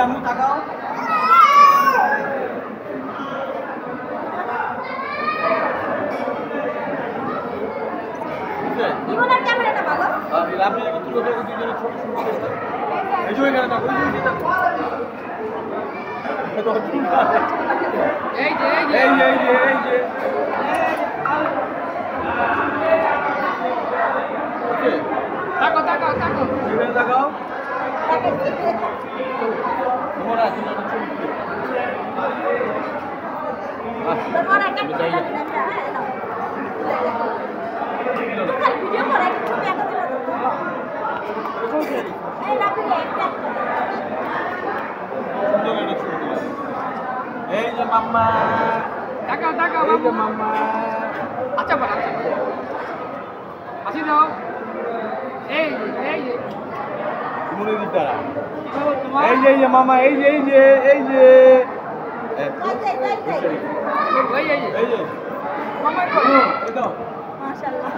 আম্মু তাকাও। ইমনের ক্যামেরাটা ভালো। আপনি একটু তুলে ধরো দুজনের ছোট ছোট চেষ্টা। এই যে এখানে তাকাও, এই যে তাকাও। এই যে এই যে এই যে এই যে ওকে তাকাও তাকাও তাকাও এখানে তাকাও। তোমার আছে না ছবি তুলে। তোমার একটা ছবি না হ্যাঁ না খালি ভিডিও করে একটা ছবি আঁকা দিলা তো এই রাখি একটা সুন্দর একটা ছবি তুলে। এই যে মাম্মা, তাকাও তাকাও এই যে মাম্মা। আচ্ছা বল আচ্ছা হাসি দাও এই যে মনে দিতে না। তোমার এই যে মামা, এই যে এই যে এই যে তাই ওই এই যে এই যে মামা কই এই তো মাশাআল্লাহ